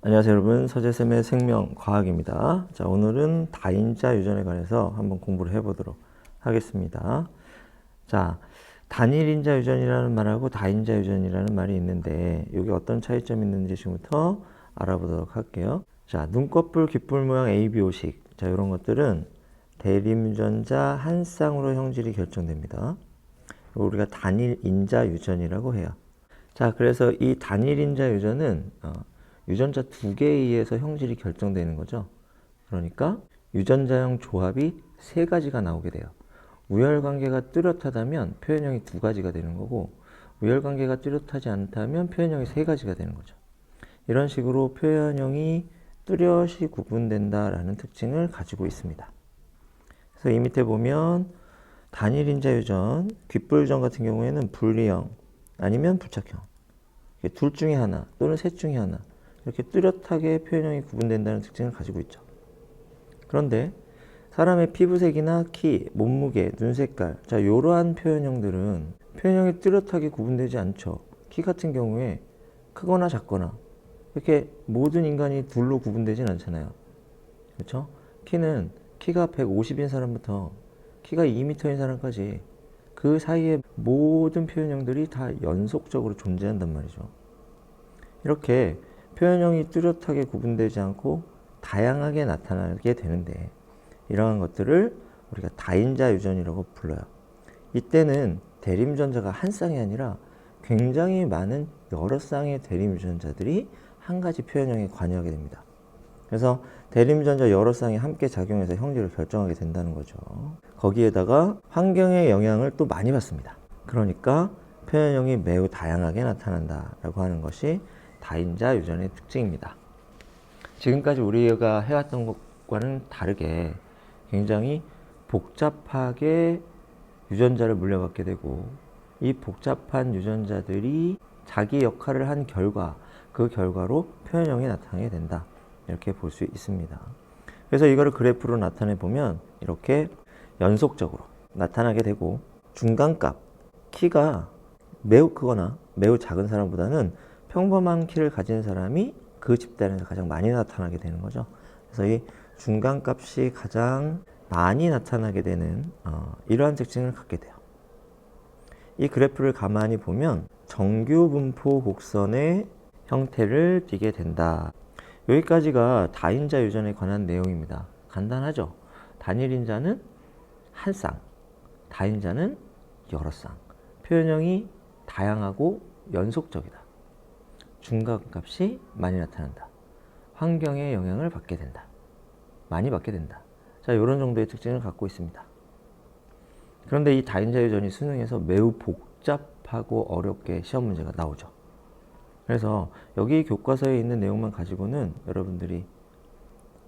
안녕하세요 여러분, 서재쌤의 생명과학입니다. 자, 오늘은 다인자 유전에 관해서 한번 공부를 해보도록 하겠습니다. 자, 단일인자 유전이라는 말하고 다인자 유전이라는 말이 있는데 여기 어떤 차이점이 있는지 지금부터 알아보도록 할게요. 자, 눈꺼풀, 귓불 모양 ABO식, 자, 이런 것들은 대림유전자 한 쌍으로 형질이 결정됩니다. 우리가 단일인자 유전이라고 해요. 자, 그래서 이 단일인자 유전은 유전자 두 개에 의해서 형질이 결정되는 거죠. 그러니까 유전자형 조합이 세 가지가 나오게 돼요. 우열관계가 뚜렷하다면 표현형이 두 가지가 되는 거고, 우열관계가 뚜렷하지 않다면 표현형이 세 가지가 되는 거죠. 이런 식으로 표현형이 뚜렷이 구분된다라는 특징을 가지고 있습니다. 그래서 이 밑에 보면 단일인자 유전, 귓불 유전 같은 경우에는 분리형 아니면 부착형, 둘 중에 하나 또는 셋 중에 하나, 이렇게 뚜렷하게 표현형이 구분된다는 특징을 가지고 있죠. 그런데 사람의 피부색이나 키, 몸무게, 눈 색깔, 자, 이러한 표현형들은 표현형이 뚜렷하게 구분되지 않죠. 키 같은 경우에 크거나 작거나 이렇게 모든 인간이 둘로 구분되진 않잖아요. 그렇죠? 키는 키가 150인 사람부터 키가 2m인 사람까지 그 사이의 모든 표현형들이 다 연속적으로 존재한단 말이죠. 이렇게 표현형이 뚜렷하게 구분되지 않고 다양하게 나타나게 되는데, 이러한 것들을 우리가 다인자 유전이라고 불러요. 이때는 대림유전자가 한 쌍이 아니라 굉장히 많은 여러 쌍의 대림유전자들이 한 가지 표현형에 관여하게 됩니다. 그래서 대림유전자 여러 쌍이 함께 작용해서 형질을 결정하게 된다는 거죠. 거기에다가 환경의 영향을 또 많이 받습니다. 그러니까 표현형이 매우 다양하게 나타난다라고 하는 것이 다인자 유전의 특징입니다. 지금까지 우리가 해왔던 것과는 다르게 굉장히 복잡하게 유전자를 물려받게 되고, 이 복잡한 유전자들이 자기 역할을 한 결과, 그 결과로 표현형이 나타나게 된다, 이렇게 볼 수 있습니다. 그래서 이거를 그래프로 나타내 보면 이렇게 연속적으로 나타나게 되고, 중간값, 키가 매우 크거나 매우 작은 사람보다는 평범한 키를 가진 사람이 그 집단에서 가장 많이 나타나게 되는 거죠. 그래서 이 중간값이 가장 많이 나타나게 되는 이러한 특징을 갖게 돼요. 이 그래프를 가만히 보면 정규 분포 곡선의 형태를 띠게 된다. 여기까지가 다인자 유전에 관한 내용입니다. 간단하죠? 단일인자는 한 쌍, 다인자는 여러 쌍. 표현형이 다양하고 연속적이다. 중간값이 많이 나타난다. 환경의 영향을 받게 된다. 많이 받게 된다. 자, 이런 정도의 특징을 갖고 있습니다. 그런데 이 다인자 유전이 수능에서 매우 복잡하고 어렵게 시험 문제가 나오죠. 그래서 여기 교과서에 있는 내용만 가지고는 여러분들이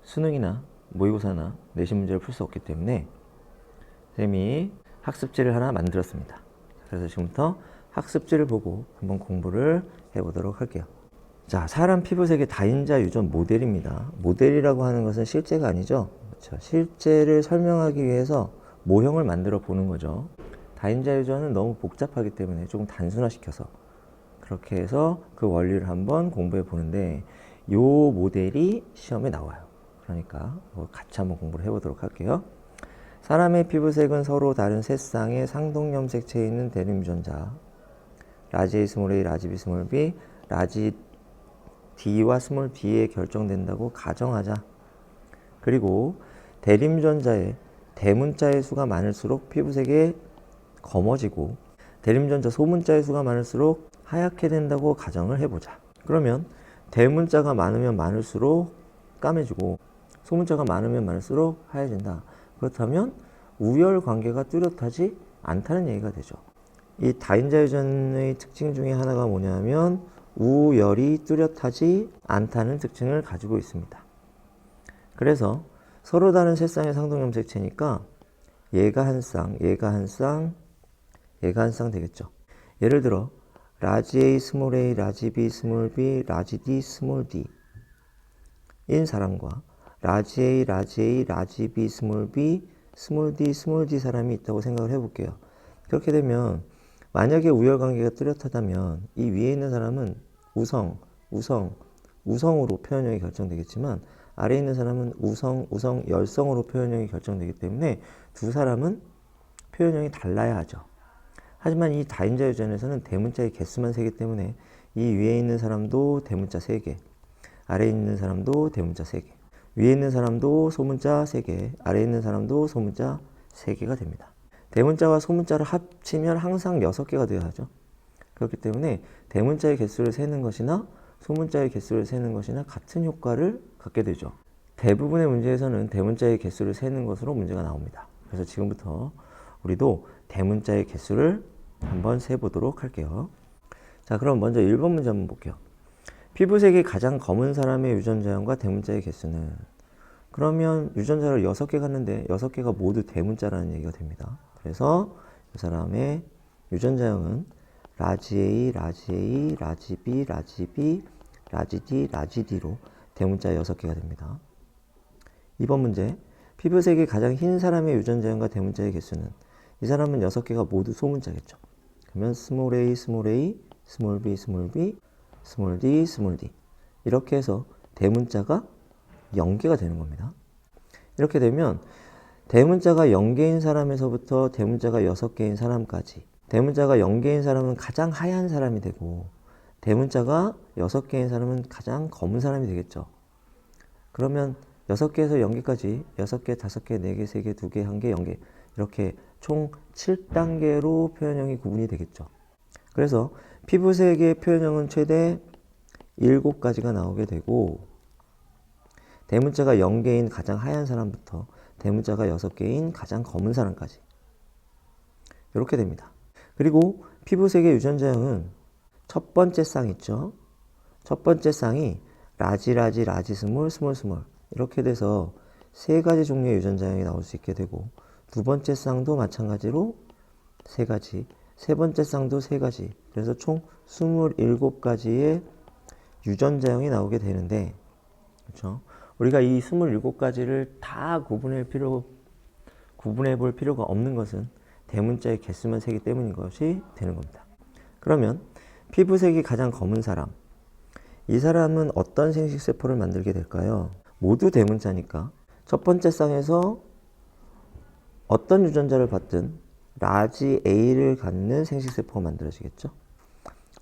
수능이나 모의고사나 내신 문제를 풀 수 없기 때문에 쌤이 학습지를 하나 만들었습니다. 그래서 지금부터 학습지를 보고 한번 공부를 해보도록 할게요. 자, 사람 피부색의 다인자 유전 모델입니다. 모델이라고 하는 것은 실제가 아니죠. 그렇죠? 실제를 설명하기 위해서 모형을 만들어 보는 거죠. 다인자 유전은 너무 복잡하기 때문에 조금 단순화시켜서 그렇게 해서 그 원리를 한번 공부해 보는데, 이 모델이 시험에 나와요. 그러니까 같이 한번 공부를 해보도록 할게요. 사람의 피부색은 서로 다른 세 쌍의 상동염색체에 있는 대림유전자 라지 A, 스몰 a, 라지 B, 스몰 b, 라지 D와 스몰 b에 결정된다고 가정하자. 그리고 대림유전자의 대문자의 수가 많을수록 피부색이 검어지고 대림유전자 소문자의 수가 많을수록 하얗게 된다고 가정을 해보자. 그러면 대문자가 많으면 많을수록 까매지고 소문자가 많으면 많을수록 하얘진다. 그렇다면 우열 관계가 뚜렷하지 않다는 얘기가 되죠. 이 다인자 유전의 특징 중에 하나가 뭐냐면 우열이 뚜렷하지 않다는 특징을 가지고 있습니다. 그래서 서로 다른 세 쌍의 상동염색체니까 얘가 한 쌍, 얘가 한 쌍, 얘가 한 쌍 되겠죠. 예를 들어 라지 A, 스몰 a, 라지 B, 스몰 b, 라지 D, 스몰 d 인 사람과 라지 A, 라지 A, 라지 B, 스몰 b, 스몰 d 사람이 있다고 생각을 해볼게요. 그렇게 되면 만약에 우열관계가 뚜렷하다면 이 위에 있는 사람은 우성, 우성으로 표현형이 결정되겠지만 아래에 있는 사람은 우성, 열성으로 표현형이 결정되기 때문에 두 사람은 표현형이 달라야 하죠. 하지만 이 다인자 유전에서는 대문자의 개수만 세기 때문에 이 위에 있는 사람도 대문자 3개, 아래에 있는 사람도 대문자 3개, 위에 있는 사람도 소문자 3개, 아래에 있는 사람도 소문자 3개가 됩니다. 대문자와 소문자를 합치면 항상 6개가 되어야 하죠. 그렇기 때문에 대문자의 개수를 세는 것이나 소문자의 개수를 세는 것이나 같은 효과를 갖게 되죠. 대부분의 문제에서는 대문자의 개수를 세는 것으로 문제가 나옵니다. 그래서 지금부터 우리도 대문자의 개수를 한번 세보도록 할게요. 자, 그럼 먼저 1번 문제 한번 볼게요. 피부색이 가장 검은 사람의 유전자형과 대문자의 개수는, 그러면 유전자를 6개 갖는데 6개가 모두 대문자라는 얘기가 됩니다. 그래서 이 사람의 유전자형은 라지 A, 라지 A, 라지 B, 라지 B, 라지 D, 라지 D로 대문자 6개가 됩니다. 2번 문제. 피부색이 가장 흰 사람의 유전자형과 대문자의 개수는, 이 사람은 6개가 모두 소문자겠죠. 그러면 스몰 a, 스몰 a, 스몰 b, 스몰 b, 스몰 d, 스몰 d 이렇게 해서 대문자가 0개가 되는 겁니다. 이렇게 되면 대문자가 0개인 사람에서부터 대문자가 6개인 사람까지, 대문자가 0개인 사람은 가장 하얀 사람이 되고 대문자가 6개인 사람은 가장 검은 사람이 되겠죠. 그러면 6개에서 0개까지 6개, 5개, 4개, 3개, 2개, 1개, 0개 이렇게 총 7단계로 표현형이 구분이 되겠죠. 그래서 피부색의 표현형은 최대 7가지가 나오게 되고, 대문자가 0개인 가장 하얀 사람부터 대문자가 6개인 가장 검은 사람까지 이렇게 됩니다. 그리고 피부색의 유전자형은 첫 번째 쌍 있죠. 첫 번째 쌍이 라지, 스몰, 스몰 이렇게 돼서 3가지 종류의 유전자형이 나올 수 있게 되고, 두 번째 쌍도 마찬가지로 3가지, 세 번째 쌍도 3가지, 그래서 총 27가지의 유전자형이 나오게 되는데, 그렇죠? 우리가 이 27가지를 다 구분해 볼 필요가 없는 것은 대문자의 개수만 세기 때문인 것이 되는 겁니다. 그러면 피부색이 가장 검은 사람, 이 사람은 어떤 생식세포를 만들게 될까요? 모두 대문자니까 첫 번째 쌍에서 어떤 유전자를 받든 라지 A를 갖는 생식세포가 만들어지겠죠.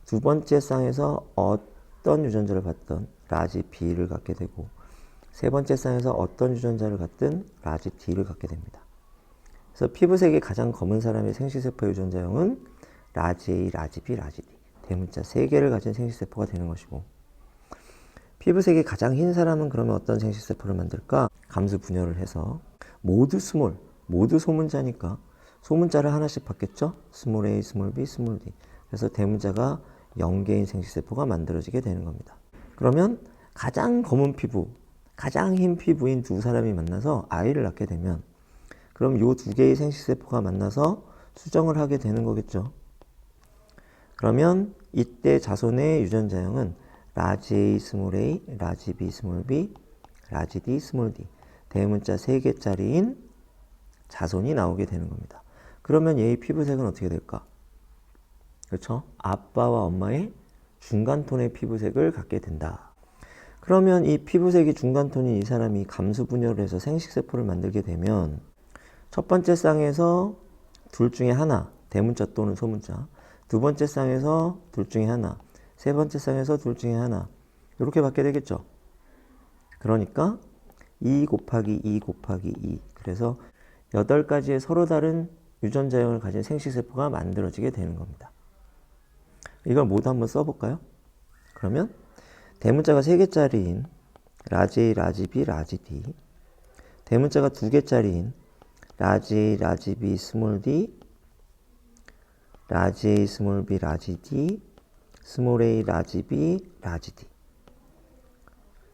두 번째 쌍에서 어떤 유전자를 받든 라지 B를 갖게 되고, 세 번째 쌍에서 어떤 유전자를 갖든 라지 D를 갖게 됩니다. 그래서 피부색이 가장 검은 사람의 생식세포 유전자형은 라지 A, 라지 B, 라지 D 대문자 3개를 가진 생식세포가 되는 것이고, 피부색이 가장 흰 사람은 그러면 어떤 생식세포를 만들까? 감수 분열을 해서 모두 스몰, 모두 소문자니까 소문자를 하나씩 받겠죠? 스몰 a, 스몰 b, 스몰 d. 그래서 대문자가 0개인 생식세포가 만들어지게 되는 겁니다. 그러면 가장 검은 피부, 가장 흰 피부인 두 사람이 만나서 아이를 낳게 되면, 그럼 이 2개의 생식세포가 만나서 수정을 하게 되는 거겠죠. 그러면 이때 자손의 유전자형은 라지 A, 스몰 a, 라지 B, 스몰 b, 라지 D, 스몰 d 대문자 3개짜리인 자손이 나오게 되는 겁니다. 그러면 얘의 피부색은 어떻게 될까? 그렇죠? 아빠와 엄마의 중간톤의 피부색을 갖게 된다. 그러면 이 피부색이 중간톤인 이 사람이 감수 분열을 해서 생식세포를 만들게 되면 첫 번째 쌍에서 둘 중에 하나, 대문자 또는 소문자, 두 번째 쌍에서 둘 중에 하나, 세 번째 쌍에서 둘 중에 하나 이렇게 받게 되겠죠. 그러니까 2 곱하기 2 곱하기 2, 그래서 8가지의 서로 다른 유전자형을 가진 생식세포가 만들어지게 되는 겁니다. 이걸 모두 한번 써볼까요? 그러면 대문자가 3개짜리인 라지 A, 라지 B, 라지 D, 대문자가 2개짜리인 라지 A, 라지 B, 스몰 d, 라지 A, 스몰 b, 라지 D, 스몰 a, 라지 b, 라지 d,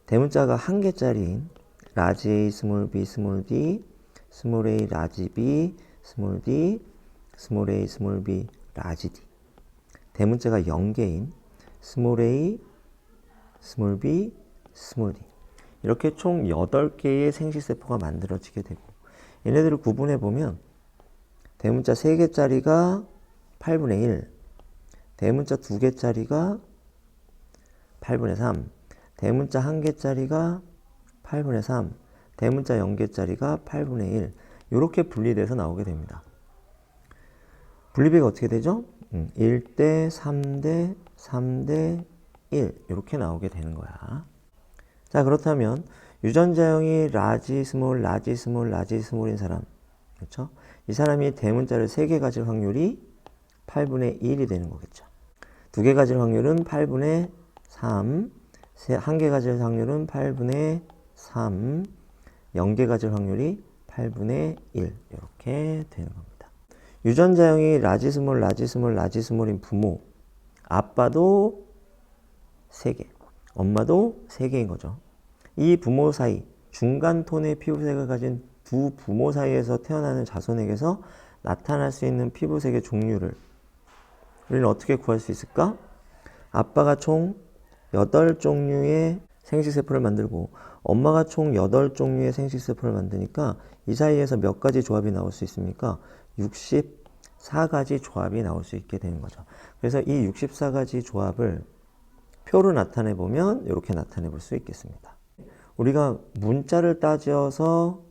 대문자가 1개짜리인 라지 A, 스몰 b, 스몰 d, 스몰 a, 라지 b, 스몰 d, 스몰 a, 스몰 b, 라지 d, 대문자가 0개인 스몰 a, 스몰 b, 스몰 d 이렇게 총 8개의 생식세포가 만들어지게 되고, 얘네들을 구분해 보면 대문자 3개짜리가 8분의 1, 대문자 2개짜리가 8분의 3, 대문자 1개짜리가 8분의 3, 대문자 0개짜리가 8분의 1 이렇게 분리돼서 나오게 됩니다. 분리배가 어떻게 되죠? 1대 3대 3대 1 이렇게 나오게 되는 거야. 자, 그렇다면 유전자형이 라지 스몰 라지 스몰 라지 스몰인 사람, 그렇죠? 이 사람이 대문자를 3개 가질 확률이 8분의 1이 되는 거겠죠. 2개 가질 확률은 8분의 3, 1개 가질 확률은 8분의 3, 0개 가질 확률이 8분의 1 이렇게 되는 겁니다. 유전자형이 라지 스몰 라지 스몰 라지 스몰인 부모, 아빠도 3개, 엄마도 3개인 거죠. 이 부모 사이, 중간 톤의 피부색을 가진 두 부모 사이에서 태어나는 자손에게서 나타날 수 있는 피부색의 종류를 우리는 어떻게 구할 수 있을까? 아빠가 총 8종류의 생식세포를 만들고 엄마가 총 8종류의 생식세포를 만드니까 이 사이에서 몇 가지 조합이 나올 수 있습니까? 64가지 조합이 나올 수 있게 되는 거죠. 그래서 이 64가지 조합을 표로 나타내 보면 이렇게 나타내 볼 수 있겠습니다. 우리가 문자를 따져서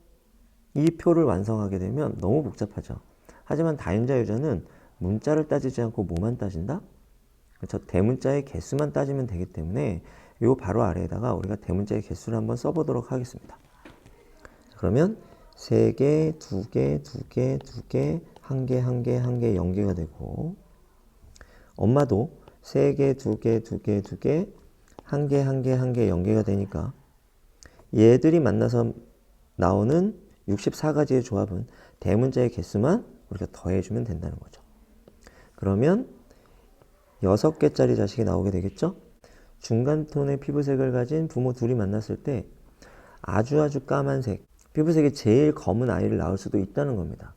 이 표를 완성하게 되면 너무 복잡하죠. 하지만 다인자 유전은 문자를 따지지 않고 뭐만 따진다? 그렇죠? 대문자의 개수만 따지면 되기 때문에 요 바로 아래에다가 우리가 대문자의 개수를 한번 써보도록 하겠습니다. 그러면 3개, 2개, 2개, 2개, 1개, 1개, 1개, 0개가 되고 엄마도 3개, 2개, 2개, 2개, 1개, 1개, 1개, 0개가 되니까 얘들이 만나서 나오는 64가지의 조합은 대문자의 개수만 우리가 더해주면 된다는 거죠. 그러면 6개짜리 자식이 나오게 되겠죠? 중간톤의 피부색을 가진 부모 둘이 만났을 때 아주 까만색, 피부색이 제일 검은 아이를 낳을 수도 있다는 겁니다.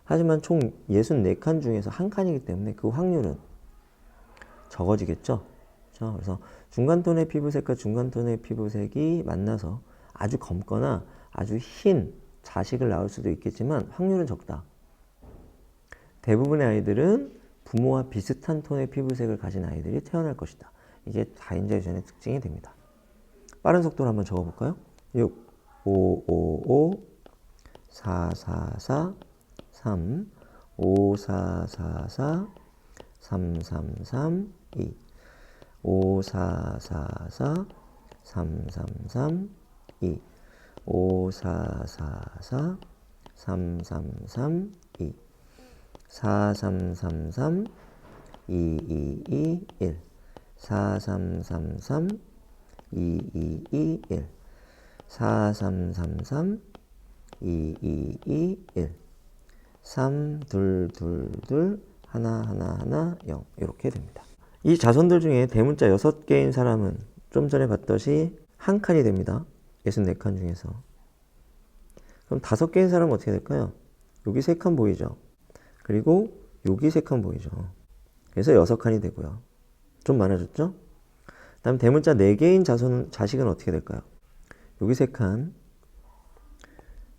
하지만 총 64칸 중에서 한 칸이기 때문에 그 확률은 적어지겠죠? 그래서 중간톤의 피부색과 중간톤의 피부색이 만나서 아주 검거나 아주 흰 자식을 낳을 수도 있겠지만 확률은 적다. 대부분의 아이들은 부모와 비슷한 톤의 피부색을 가진 아이들이 태어날 것이다. 이게 다인자 유전의 특징이 됩니다. 빠른 속도로 한번 적어볼까요? 6, 5, 5, 5, 4, 4, 4, 3, 5, 4, 4, 4, 3, 3, 3, 2, 5, 4, 4, 4, 3, 3, 3, 2, 5, 4, 4, 4, 3, 3, 3, 2, 4, 3, 3, 3, 2, 2, 2, 1, 4, 3, 3, 3, 2, 2, 2, 1, 4, 3, 3, 3, 2, 2, 2, 1, 3, 2, 2, 2, 하나, 하나, 하나, 0 이렇게 됩니다. 이 자손들 중에 대문자 6개인 사람은 좀 전에 봤듯이 한 칸이 됩니다. 64칸 중에서. 그럼 5개인 사람은 어떻게 될까요? 여기 3칸 보이죠? 그리고 여기 3칸 보이죠? 그래서 6칸이 되고요. 좀 많아졌죠? 다음 대문자 4개인 자식은 어떻게 될까요? 여기 3칸,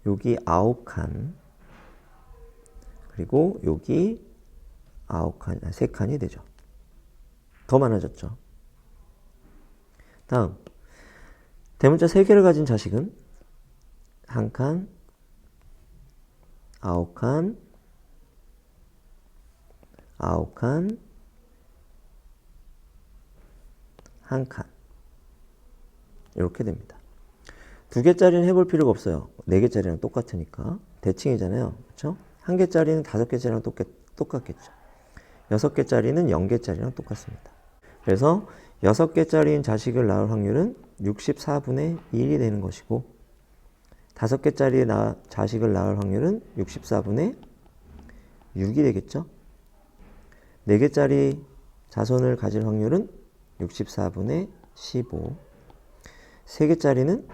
여기 9칸, 그리고 여기 9칸, 3칸이 되죠. 더 많아졌죠. 다음 대문자 3개를 가진 자식은 1칸, 9칸, 9칸, 1칸 이렇게 됩니다. 2개짜리는 해볼 필요가 없어요. 4개짜리랑 똑같으니까 대칭이잖아요. 그렇죠? 1개짜리는 5개짜리랑 똑같겠죠. 6개짜리는 0개짜리랑 똑같습니다. 그래서 6개짜리인 자식을 낳을 확률은 64분의 1이 되는 것이고 5개짜리 자식을 낳을 확률은 64분의 6이 되겠죠. 4개짜리 자손을 가질 확률은 64분의 15, 3개짜리는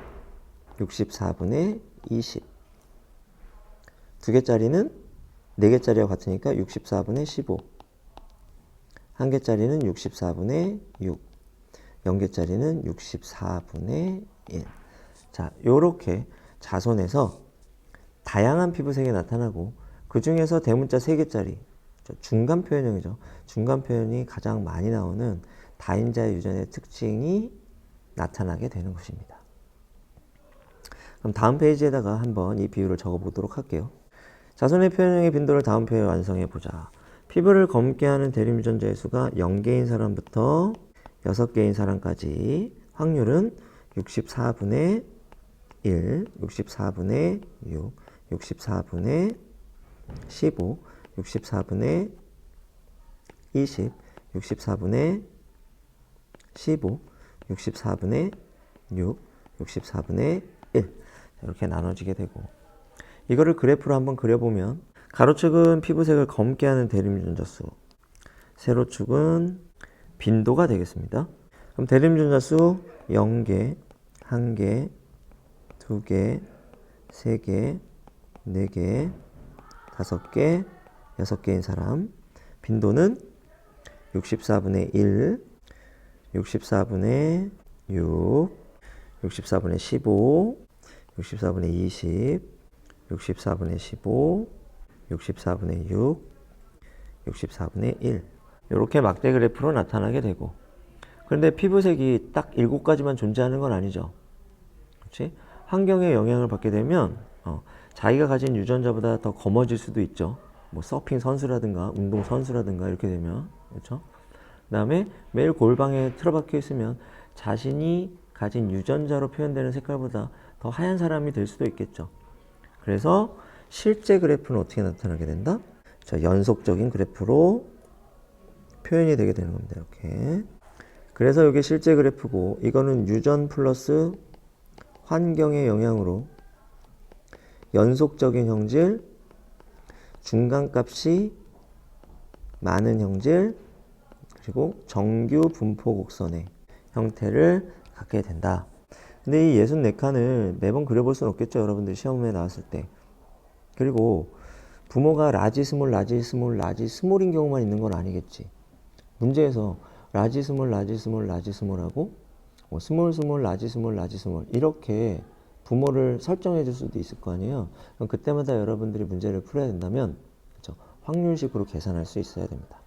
64분의 20, 2개짜리는 4개짜리와 같으니까 64분의 15, 1개짜리는 64분의 6, 0개짜리는 64분의 1. 자, 요렇게 자손에서 다양한 피부색이 나타나고 그 중에서 대문자 3개짜리, 중간 표현형이죠. 중간 표현이 가장 많이 나오는 다인자 유전의 특징이 나타나게 되는 것입니다. 그럼 다음 페이지에다가 한번 이 비율을 적어 보도록 할게요. 자손의 표현형의 빈도를 다음 표에 완성해 보자. 피부를 검게 하는 대림유전자의 수가 0개인 사람부터 6개인 사람까지 확률은 64분의 1, 64분의 6, 64분의 15, 64분의 20, 64분의 15, 64분의 6, 64분의 1 이렇게 나눠지게 되고, 이거를 그래프로 한번 그려보면 가로축은 피부색을 검게 하는 대림유전자 수, 세로축은 빈도가 되겠습니다. 그럼 대림유전자 수 0개, 1개, 2개, 3개, 4개, 5개, 6개인 사람, 빈도는 64분의 1, 64분의 6, 64분의 15, 64분의 20, 64분의 15, 64분의 6, 64분의 1 이렇게 막대 그래프로 나타나게 되고, 그런데 피부색이 딱 7가지만 존재하는 건 아니죠. 그렇지? 환경의 영향을 받게 되면 자기가 가진 유전자보다 더 검어질 수도 있죠. 뭐 서핑 선수라든가 운동 선수라든가 이렇게 되면, 그렇죠? 그다음에 매일 골방에 틀어박혀 있으면 자신이 가진 유전자로 표현되는 색깔보다 더 하얀 사람이 될 수도 있겠죠. 그래서 실제 그래프는 어떻게 나타나게 된다? 자, 연속적인 그래프로 표현이 되게 되는 겁니다. 이렇게. 그래서 이게 실제 그래프고, 이거는 유전 플러스 환경의 영향으로 연속적인 형질, 중간값이 많은 형질, 그리고 정규 분포 곡선의 형태를 갖게 된다. 근데 이 64칸을 매번 그려볼 수는 없겠죠. 여러분들 시험에 나왔을 때. 그리고 부모가 라지 스몰, 라지 스몰, 라지 스몰인 경우만 있는 건 아니겠지. 문제에서 라지 스몰, 라지 스몰, 라지 스몰하고 스몰 스몰, 라지 스몰, 라지 스몰 이렇게 부모를 설정해 줄 수도 있을 거 아니에요. 그럼 그때마다 여러분들이 문제를 풀어야 된다면, 그렇죠? 확률식으로 계산할 수 있어야 됩니다.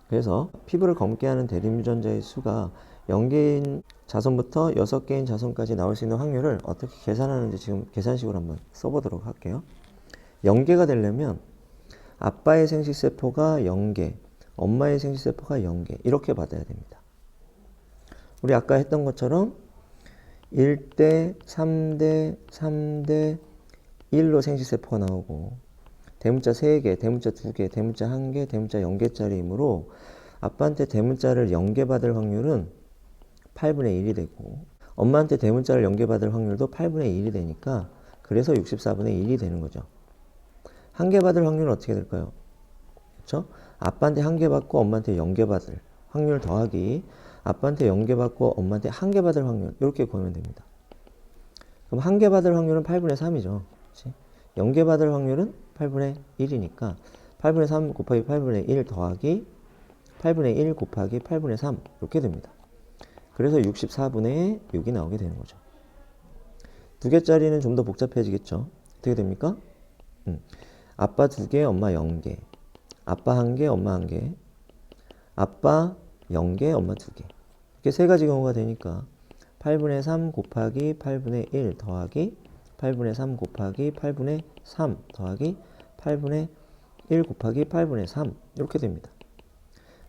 그래서 피부를 검게 하는 대림유전자의 수가 0개인 자손부터 6개인 자손까지 나올 수 있는 확률을 어떻게 계산하는지 지금 계산식으로 한번 써보도록 할게요. 0개가 되려면 아빠의 생식세포가 0개, 엄마의 생식세포가 0개 이렇게 받아야 됩니다. 우리 아까 했던 것처럼 1대, 3대, 3대 1로 생식세포가 나오고, 대문자 3개, 대문자 2개, 대문자 1개, 대문자 0개짜리이므로 아빠한테 대문자를 0개 받을 확률은 8분의 1이 되고, 엄마한테 대문자를 0개 받을 확률도 8분의 1이 되니까, 그래서 64분의 1이 되는 거죠. 1개 받을 확률은 어떻게 될까요? 그렇죠? 아빠한테 1개 받고 엄마한테 0개 받을 확률 더하기 아빠한테 0개 받고 엄마한테 1개 받을 확률, 이렇게 구하면 됩니다. 그럼 1개 받을 확률은 8분의 3이죠. 그치? 0개 받을 확률은 8분의 1이니까 8분의 3 곱하기 8분의 1 더하기 8분의 1 곱하기 8분의 3 이렇게 됩니다. 그래서 64분의 6이 나오게 되는 거죠. 2개짜리는 좀 더 복잡해지겠죠. 어떻게 됩니까? 아빠 2개, 엄마 0개. 아빠 1개, 엄마 1개. 아빠 0개, 엄마 2개. 이렇게 3가지 경우가 되니까 8분의 3 곱하기 8분의 1 더하기 8분의 3 곱하기 8분의 3 더하기 8분의 1 곱하기 8분의 3 이렇게 됩니다.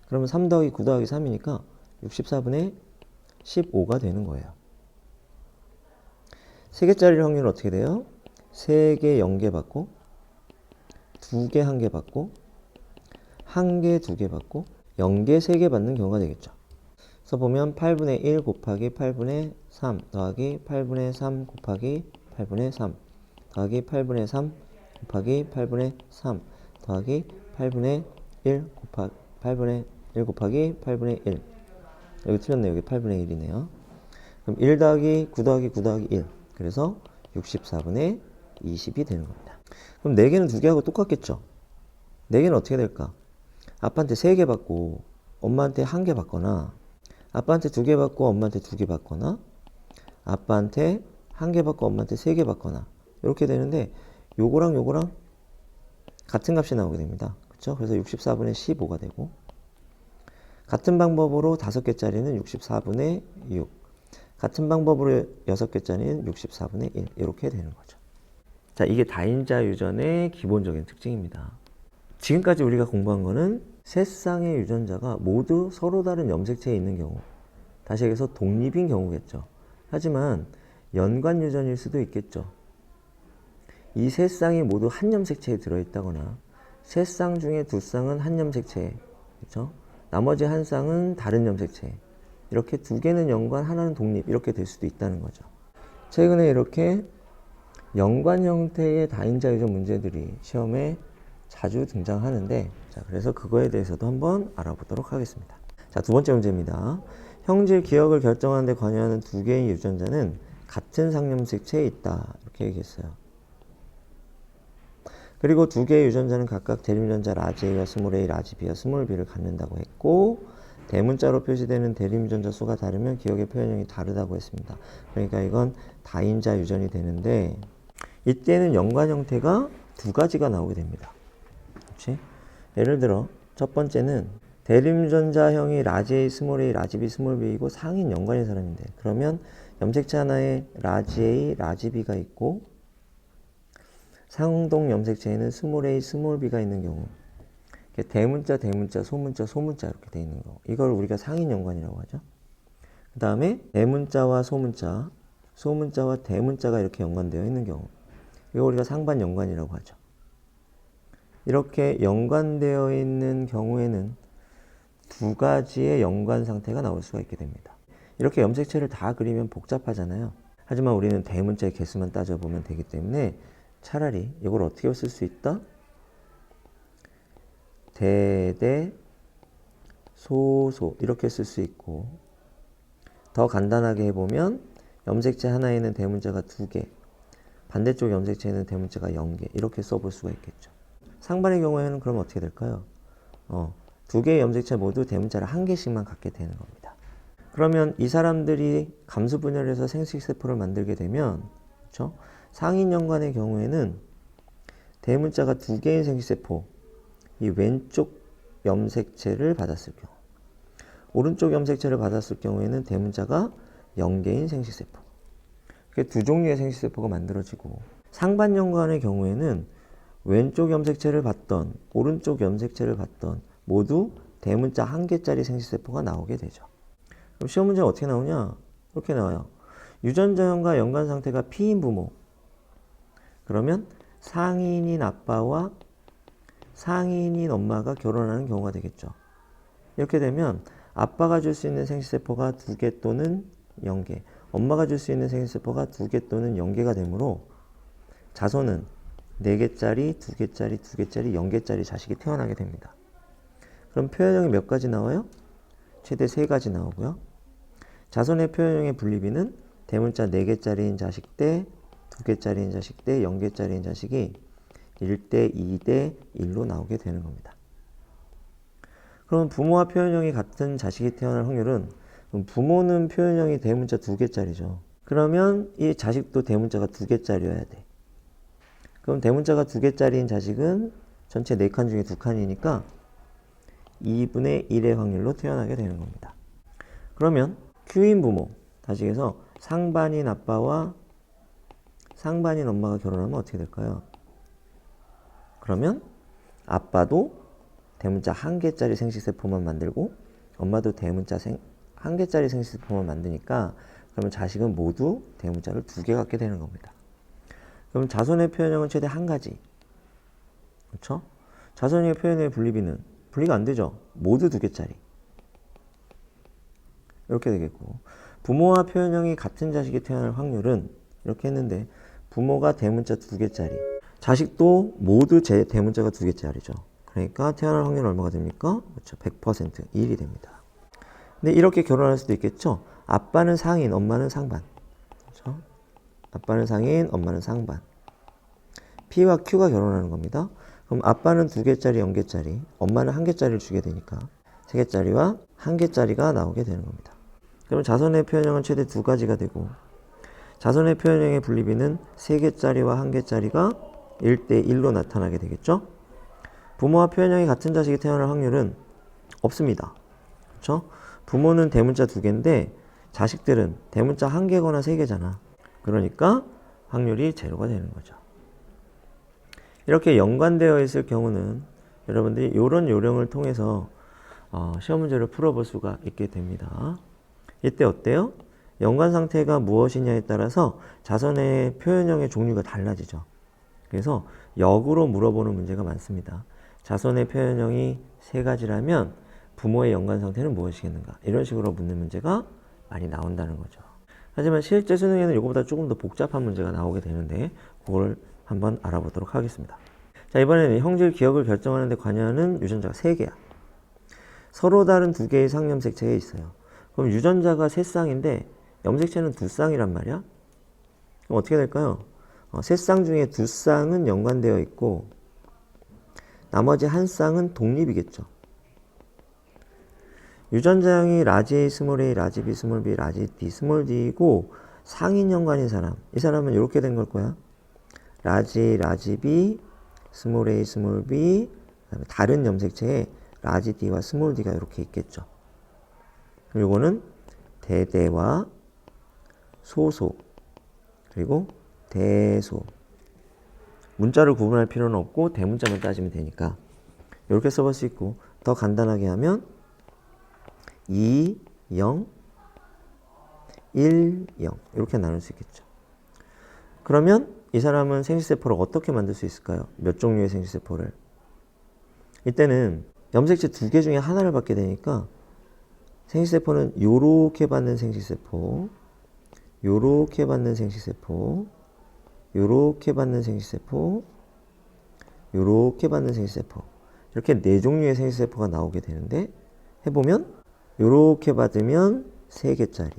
그러면 3 더하기 9 더하기 3이니까 64분의 15가 되는 거예요. 3개짜리 확률은 어떻게 돼요? 3개 0개 받고 2개 1개 받고 1개 2개 받고 0개 3개 받는 경우가 되겠죠. 그래서 보면 8분의 1 곱하기 8분의 3 더하기 8분의 3 곱하기 8분의 3 더하기 8분의 3 곱하기 8분의 3 더하기 8분의 1 곱하기 8분의 1 곱하기 8분의 1. 여기 틀렸네요. 여기 8분의 1이네요. 그럼 1 더하기 9 더하기 9 더하기 1. 그래서 64분의 20이 되는 겁니다. 그럼 4개는 2개하고 똑같겠죠? 4개는 어떻게 될까? 아빠한테 3개 받고 엄마한테 1개 받거나, 아빠한테 2개 받고 엄마한테 2개 받거나, 아빠한테 1개 받고 엄마한테 3개 받거나 이렇게 되는데, 요거랑 요거랑 같은 값이 나오게 됩니다. 그렇죠? 그래서 64분의 15가 되고, 같은 방법으로 5개짜리는 64분의 6, 같은 방법으로 6개짜리는 64분의 1 이렇게 되는 거죠. 자, 이게 다인자 유전의 기본적인 특징입니다. 지금까지 우리가 공부한 거는 세 쌍의 유전자가 모두 서로 다른 염색체에 있는 경우, 다시 얘기해서 독립인 경우겠죠. 하지만 연관 유전일 수도 있겠죠. 이 세 쌍이 모두 한 염색체에 들어있다거나 세 쌍 중에 두 쌍은 한 염색체에, 그렇죠? 나머지 한 쌍은 다른 염색체에, 이렇게 두 개는 연관, 하나는 독립, 이렇게 될 수도 있다는 거죠. 최근에 이렇게 연관 형태의 다인자 유전 문제들이 시험에 자주 등장하는데, 자, 그래서 그거에 대해서도 한번 알아보도록 하겠습니다. 자, 두 번째 문제입니다. 형질 기억을 결정하는 데 관여하는 두 개의 유전자는 같은 상염색체에 있다. 이렇게 얘기했어요. 그리고 두 개의 유전자는 각각 대립유전자 라지 A와 스몰 a, 라지 B와 스몰 b를 갖는다고 했고, 대문자로 표시되는 대립유전자 수가 다르면 기억의 표현형이 다르다고 했습니다. 그러니까 이건 다인자 유전이 되는데, 이때는 연관 형태가 두 가지가 나오게 됩니다. 그렇지? 예를 들어 첫 번째는 대립유전자형이 라지 A, 스몰 a, 라지 B, 스몰 b이고 상인 연관인 사람인데, 그러면 염색체 하나에 라지 A, 라지 B가 있고 상동 염색체에는 스몰 a, 스몰 b가 있는 경우, 대문자, 대문자, 소문자, 소문자 이렇게 돼 있는 거, 이걸 우리가 상인 연관이라고 하죠. 그 다음에 대문자와 소문자, 소문자와 대문자가 이렇게 연관되어 있는 경우, 이거 우리가 상반 연관이라고 하죠. 이렇게 연관되어 있는 경우에는 두 가지의 연관 상태가 나올 수가 있게 됩니다. 이렇게 염색체를 다 그리면 복잡하잖아요. 하지만 우리는 대문자의 개수만 따져보면 되기 때문에 차라리 이걸 어떻게 쓸 수 있다? 대대 소소 이렇게 쓸 수 있고, 더 간단하게 해보면 염색체 하나에는 대문자가 2개, 반대쪽 염색체에는 대문자가 0개 이렇게 써볼 수가 있겠죠. 상반의 경우에는 그럼 어떻게 될까요? 두 개의 염색체 모두 대문자를 1개씩만 갖게 되는 겁니다. 그러면 이 사람들이 감수 분열해서 생식세포를 만들게 되면, 그렇죠? 상인 연관의 경우에는 대문자가 2개인 생식세포, 이 왼쪽 염색체를 받았을 경우, 오른쪽 염색체를 받았을 경우에는 대문자가 0개인 생식세포, 이렇게 두 종류의 생식세포가 만들어지고, 상반 연관의 경우에는 왼쪽 염색체를 받던 오른쪽 염색체를 받던 모두 대문자 1개짜리 생식세포가 나오게 되죠. 그럼 시험 문제는 어떻게 나오냐? 이렇게 나와요. 유전자형과 연관 상태가 P인 부모, 그러면 상인인 아빠와 상인인 엄마가 결혼하는 경우가 되겠죠. 이렇게 되면 아빠가 줄 수 있는 생식세포가 2개 또는 0개, 엄마가 줄 수 있는 생식세포가 2개 또는 0개가 되므로 자손은 4개짜리, 2개짜리, 2개짜리, 0개짜리 자식이 태어나게 됩니다. 그럼 표현형이 몇 가지 나와요? 최대 3가지 나오고요. 자손의 표현형의 분리비는 대문자 4개짜리인 자식 대 2개짜리인 자식 대 0개짜리인 자식이 1대 2대 1로 나오게 되는 겁니다. 그럼 부모와 표현형이 같은 자식이 태어날 확률은, 부모는 표현형이 대문자 2개짜리죠. 그러면 이 자식도 대문자가 2개짜리여야 돼. 그럼 대문자가 2개짜리인 자식은 전체 4칸 중에 2칸이니까 2분의 1의 확률로 태어나게 되는 겁니다. 그러면 Q인 부모, 다시 해서 상반인 아빠와 상반인 엄마가 결혼하면 어떻게 될까요? 그러면 아빠도 대문자 1개짜리 생식세포만 만들고 엄마도 대문자 1개짜리 생식세포만 만드니까, 그러면 자식은 모두 대문자를 2개 갖게 되는 겁니다. 그럼 자손의 표현형은 최대 1가지. 그렇죠? 자손의 표현의 분리비는 분리가 안 되죠. 모두 2개짜리. 이렇게 되겠고, 부모와 표현형이 같은 자식이 태어날 확률은 이렇게 했는데, 부모가 대문자 2개짜리, 자식도 모두 대문자가 2개짜리죠. 그러니까 태어날 확률은 얼마가 됩니까? 그렇죠. 100%, 1이 됩니다. 근데 이렇게 결혼할 수도 있겠죠. 아빠는 상인, 엄마는 상반. 그렇죠? 아빠는 상인, 엄마는 상반. P와 Q가 결혼하는 겁니다. 그럼 아빠는 2개짜리, 0개짜리, 엄마는 1개짜리를 주게 되니까 3개짜리와 1개짜리가 나오게 되는 겁니다. 그러면 자손의 표현형은 최대 2가지가 되고, 자손의 표현형의 분리비는 3개짜리와 1개짜리가 1대 1로 나타나게 되겠죠. 부모와 표현형이 같은 자식이 태어날 확률은 없습니다. 그렇죠? 부모는 대문자 2개인데 자식들은 대문자 1개거나 3개잖아. 그러니까 확률이 제로가 되는 거죠. 이렇게 연관되어 있을 경우는 여러분들이 이런 요령을 통해서 시험 문제를 풀어볼 수가 있게 됩니다. 이때 어때요? 연관 상태가 무엇이냐에 따라서 자선의 표현형의 종류가 달라지죠. 그래서 역으로 물어보는 문제가 많습니다. 자선의 표현형이 3가지라면 부모의 연관 상태는 무엇이겠는가? 이런 식으로 묻는 문제가 많이 나온다는 거죠. 하지만 실제 수능에는 이거보다 조금 더 복잡한 문제가 나오게 되는데 그걸 한번 알아보도록 하겠습니다. 자, 이번에는 형질 기억을 결정하는 데 관여하는 유전자가 3개야. 서로 다른 2개의 상염색체가 있어요. 그럼 유전자가 3쌍인데 염색체는 2쌍이란 말이야. 그럼 어떻게 될까요? 3쌍 중에 2쌍은 연관되어 있고 나머지 1쌍은 독립이겠죠. 유전자형이 라지 A, 스몰 a, 라지 B, 스몰 b, 라지 D, 스몰 d이고 상인 연관인 사람. 이 사람은 이렇게 된 걸 거야. 라지 A, 라지 B, 스몰 a, 스몰 b, 그다음에 다른 염색체에 라지 D와 스몰 d가 이렇게 있겠죠. 그럼 이거는 대대와 소소 그리고 대소. 문자를 구분할 필요는 없고 대문자만 따지면 되니까 이렇게 써볼 수 있고 더 간단하게 하면 2, 0, 1, 0 이렇게 나눌 수 있겠죠. 그러면 이 사람은 생식세포를 어떻게 만들 수 있을까요? 몇 종류의 생식세포를? 이때는 염색체 2개 중에 하나를 받게 되니까 생식세포는 요렇게 받는 생식세포, 요렇게 받는 생식세포, 요렇게 받는 생식세포, 요렇게 받는 생식세포 이렇게 4종류의 생식세포가 나오게 되는데 해보면 요렇게 받으면 3개짜리,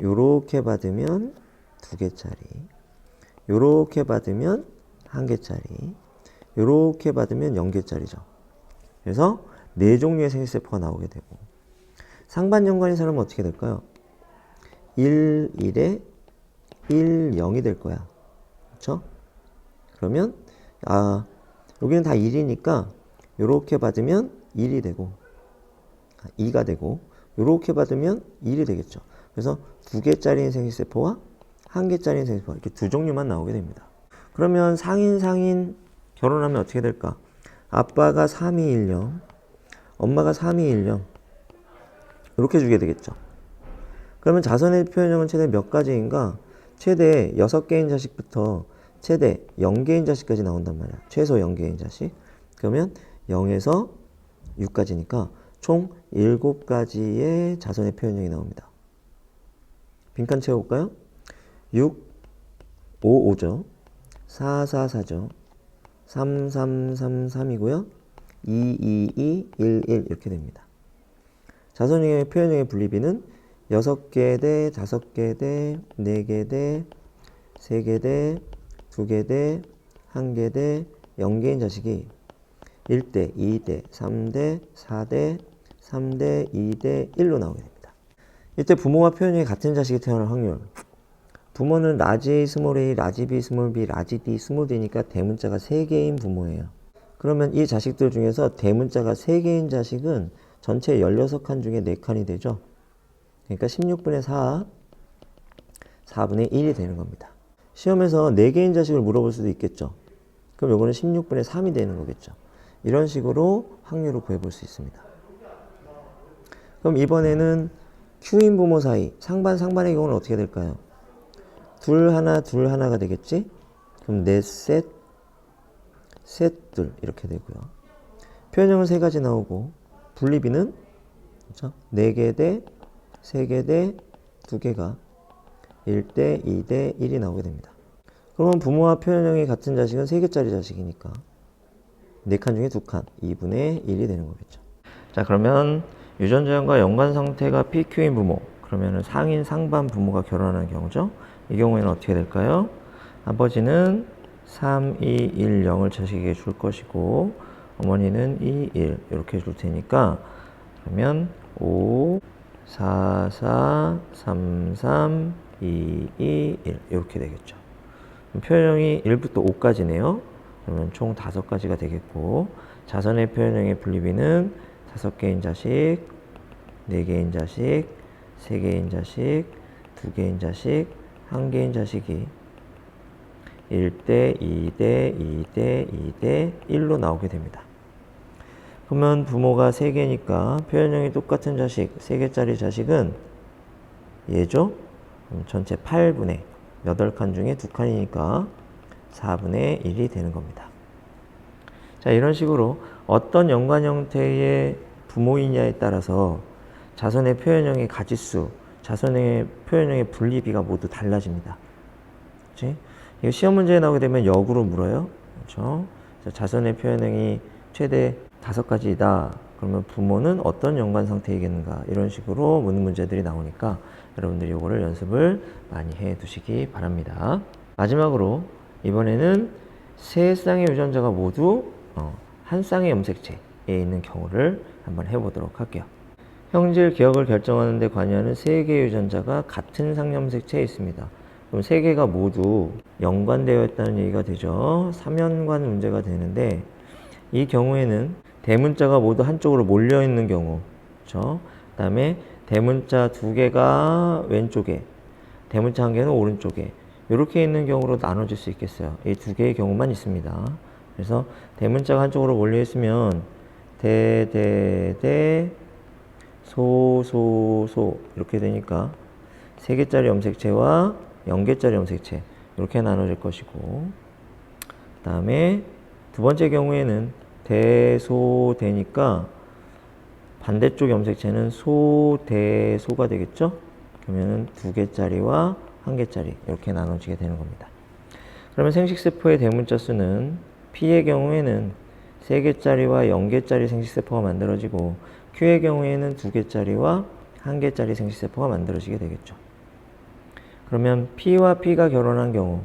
요렇게 받으면 2개짜리, 요렇게 받으면 1개짜리, 요렇게 받으면 0개짜리죠. 그래서 4종류의 생식세포가 나오게 되고 상반 연관인 사람은 어떻게 될까요? 1, 1에 1, 0이 될 거야. 그렇죠? 그러면 여기는 다 1이니까 요렇게 받으면 1이 되고 2가 되고 요렇게 받으면 1이 되겠죠. 그래서 2개짜리인 생식세포와 1개짜리인 생식세포 이렇게 2종류만 나오게 됩니다. 그러면 상인 결혼하면 어떻게 될까? 아빠가 3210, 엄마가 3210 이렇게 주게 되겠죠. 그러면 자선의 표현형은 최대 몇 가지인가? 최대 6개인 자식부터 최대 0개인 자식까지 나온단 말이야. 최소 0개인 자식. 그러면 0에서 6까지니까 총 7가지의 자선의 표현형이 나옵니다. 빈칸 채워볼까요? 6, 5, 5죠. 4, 4, 4죠. 3, 3, 3, 3이고요. 2, 2, 2, 1, 1 이렇게 됩니다. 자선의 표현형의 분리비는 6개 대 5개 대 4개 대 3개 대 2개 대 1개 대 0개인 자식이 1대, 2대, 3대, 4대, 3대, 2대, 1로 나오게 됩니다. 이때 부모와 표현형이 같은 자식이 태어날 확률. 부모는 라지 A, 스몰 a, 라지 B, 스몰 b, 라지 D, 스몰 d니까 대문자가 3개인 부모예요. 그러면 이 자식들 중에서 대문자가 3개인 자식은 전체 16칸 중에 4칸이 되죠. 그러니까 16분의 4, 4분의 1이 되는 겁니다. 시험에서 4개인 자식을 물어볼 수도 있겠죠. 그럼 요거는 16분의 3이 되는 거겠죠. 이런 식으로 확률을 구해볼 수 있습니다. 그럼 이번에는 Q인 부모 사이, 상반의 경우는 어떻게 될까요? 둘 하나가 되겠지? 그럼 셋 둘 이렇게 되고요. 표현형은 3가지 나오고 분리비는 그렇죠? 4개 대 3개 대 2개가 1대 2대 1이 나오게 됩니다. 그러면 부모와 표현형이 같은 자식은 3개짜리 자식이니까 4칸 중에 2칸 2분의 1이 되는 거겠죠. 자, 그러면 유전자형과 연관 상태가 PQ인 부모, 그러면 상인 상반 부모가 결혼하는 경우죠. 이 경우에는 어떻게 될까요? 아버지는 3, 2, 1, 0을 자식에게 줄 것이고 어머니는 2, 1 이렇게 줄 테니까 그러면 5, 4, 4, 3, 3, 2, 2, 1 이렇게 되겠죠. 표현형이 1부터 5까지네요. 그러면 총 5가지가 되겠고 자선의 표현형의 분리비는 5개인 자식, 4개인 자식, 3개인 자식, 2개인 자식, 1개인 자식이 1대, 2대, 2대, 2대 1로 나오게 됩니다. 그러면 부모가 3개니까 표현형이 똑같은 자식, 3개짜리 자식은 얘죠? 그럼 전체 8분의 8칸 중에 2칸이니까 4분의 1이 되는 겁니다. 자, 이런 식으로 어떤 연관 형태의 부모이냐에 따라서 자손의 표현형의 가지수, 자손의 표현형의 분리비가 모두 달라집니다. 그렇지? 이거 시험 문제에 나오게 되면 역으로 물어요. 그렇죠? 자손의 표현형이 최대 5가지이다. 그러면 부모는 어떤 연관 상태이겠는가? 이런 식으로 묻는 문제들이 나오니까 여러분들이 이거를 연습을 많이 해 두시기 바랍니다. 마지막으로 이번에는 세 쌍의 유전자가 모두 한 쌍의 염색체에 있는 경우를 한번 해보도록 할게요. 형질 기억을 결정하는 데 관여하는 3개의 유전자가 같은 쌍염색체에 있습니다. 그럼 3개가 모두 연관되어 있다는 얘기가 되죠. 3연관 문제가 되는데 이 경우에는 대문자가 모두 한쪽으로 몰려 있는 경우, 그렇죠? 그다음에 대문자 2개가 왼쪽에, 대문자 1개는 오른쪽에 이렇게 있는 경우로 나눠질 수 있겠어요. 이 2개의 경우만 있습니다. 그래서 대문자가 한쪽으로 몰려 있으면 대, 소 이렇게 되니까 3개짜리 염색체와 0개짜리 염색체 이렇게 나눠질 것이고, 그 다음에 두 번째 경우에는 대소대니까 반대쪽 염색체는 소대소가 되겠죠? 그러면 2개짜리와 1개짜리 이렇게 나눠지게 되는 겁니다. 그러면 생식세포의 대문자 수는 P의 경우에는 3개짜리와 0개짜리 생식세포가 만들어지고 Q의 경우에는 2개짜리와 1개짜리 생식세포가 만들어지게 되겠죠. 그러면 P와 P가 결혼한 경우,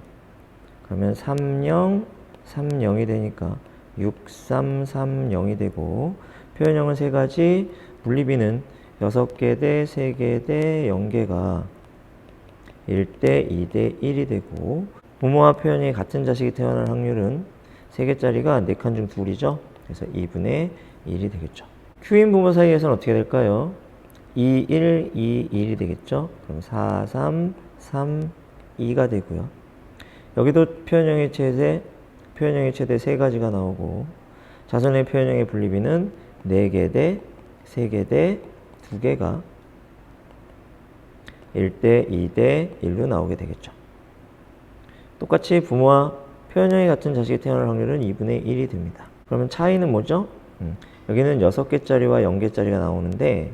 그러면 30, 30이 되니까 6330이 되고, 표현형은 3가지, 분리비는 6개 대 3개 대 0개가 1대 2대 1이 되고, 부모와 표현이 같은 자식이 태어날 확률은 3개짜리가 4칸 중 2이죠. 그래서 2분의 1이 되겠죠. Q인 부모 사이에서는 어떻게 될까요? 2, 1, 2, 1이 되겠죠. 그럼 4, 3, 3, 2가 되고요. 여기도 표현형의 최대 3가지가 나오고, 자손의 표현형의 분리비는 4개 대 3개 대 2개가 1대 2대 1로 나오게 되겠죠. 똑같이 부모와 표현형이 같은 자식이 태어날 확률은 2분의 1이 됩니다. 그러면 차이는 뭐죠? 여기는 6개짜리와 0개짜리가 나오는데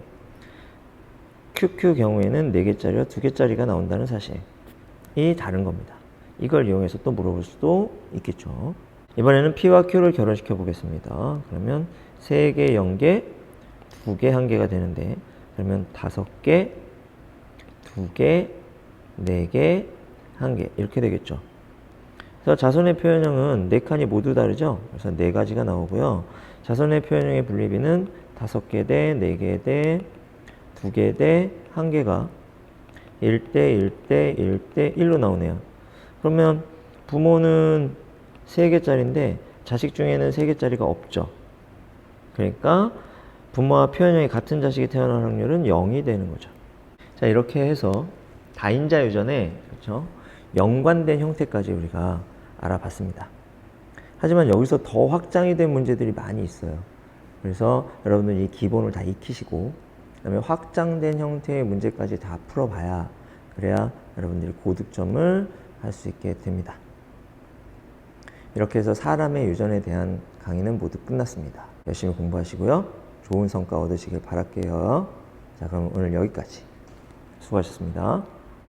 QQ 경우에는 4개짜리와 2개짜리가 나온다는 사실이 다른 겁니다. 이걸 이용해서 또 물어볼 수도 있겠죠. 이번에는 P와 Q를 결혼시켜 보겠습니다. 그러면 3개, 0개, 2개, 1개가 되는데, 그러면 5개, 2개, 4개, 1개 이렇게 되겠죠. 그래서 자손의 표현형은 4칸이 모두 다르죠. 그래서 4가지가 나오고요. 자손의 표현형의 분리비는 5개 대 4개 대 2개 대 1개가 1대 1대 1대 1로 나오네요. 그러면 부모는 3개짜리인데 자식 중에는 3개짜리가 없죠. 그러니까 부모와 표현형이 같은 자식이 태어날 확률은 0이 되는 거죠. 자, 이렇게 해서 다인자 유전의, 그렇죠, 연관된 형태까지 우리가 알아봤습니다. 하지만 여기서 더 확장이 된 문제들이 많이 있어요. 그래서 여러분들 이 기본을 다 익히시고 그다음에 확장된 형태의 문제까지 다 풀어봐야, 그래야 여러분들이 고득점을 할 수 있게 됩니다. 이렇게 해서 사람의 유전에 대한 강의는 모두 끝났습니다. 열심히 공부하시고요. 좋은 성과 얻으시길 바랄게요. 자, 그럼 오늘 여기까지. 수고하셨습니다.